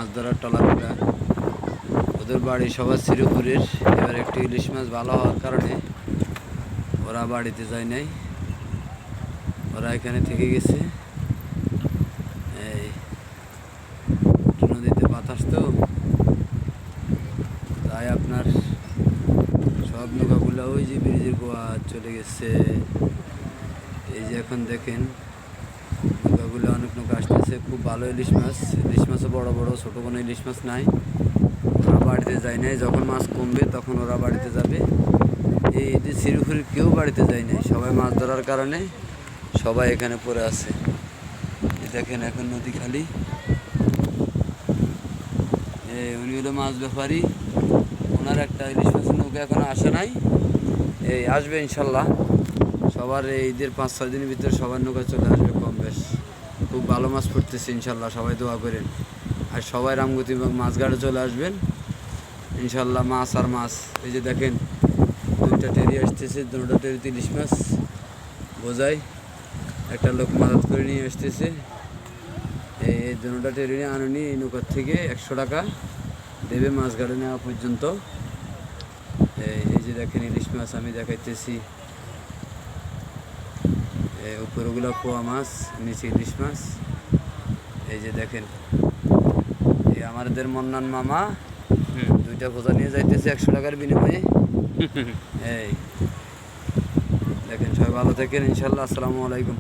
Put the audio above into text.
মাছ ধরার ট্রলারগুলা, ওদের বাড়ি সবার শ্রীপুরের। এবার একটু ইলিশ মাছ ভালো হওয়ার কারণে ওরা বাড়িতে যায় নাই, ওরা এখানে থেকে গেছে। এই নদীতে বাতাস তো, তাই আপনার সব নৌকাগুলো ওই যে ব্রিজের গোয়া চলে গেছে। এই যে এখন দেখেন নৌকাগুলো, অনেক নৌকা আসতেছে, খুব ভালো ইলিশ মাছ। ইলিশ মাছও বড় বড়, ছোটো কোনো ইলিশ মাছ নাই। ওরা বাড়িতে যায় নাই, যখন মাছ কমবে তখন ওরা বাড়িতে যাবে। এই যে শ্রীপুরের কেউ বাড়িতে যায় নাই, সবাই মাছ ধরার কারণে সবাই এখানে পড়ে আছে। দেখেন এখন নদী খালি। উনি হলো মাছ ব্যাপারী, ওনার একটা ইলিশ মাছের নৌকা এখনো আসে নাই, এই আসবে ইনশাল্লাহ। সবার এই ঈদের 5-6 দিনের ভিতরে সবার নৌকা চলে আসবে কম বেশ। খুব ভালো মাছ পড়তেছে ইনশাল্লাহ, সবাই দোয়া করেন। আর সবাই রামগতি মাছঘাটে চলে আসবেন ইনশাল্লাহ। মাছ আর মাছ, এই যে দেখেন 2টা টেরি আসতেছে, 2টা টেরিতে ইলিশ মাছ বোঝাই। একটা লোক মাদত করে নিয়ে আসতেছে। এই 2টা টেরি আনুনি এই নৌকার থেকে 100 টাকা দেবে মাছ ঘাটে নেওয়া পর্যন্ত। এই যে দেখেন ইলিশ মাছ আমি দেখাইতেছি। উপরগুলো পোয়া মাছ, নিচে ইলিশ মাছ। এই যে দেখেন এই আমাদের মন্নান মামা 2টা খোঁজা নিয়ে যাইতেছে 100 টাকার বিনিময়ে। এই দেখেন, সবাই ভালো থাকেন ইনশাল্লাহ। আসসালামু আলাইকুম।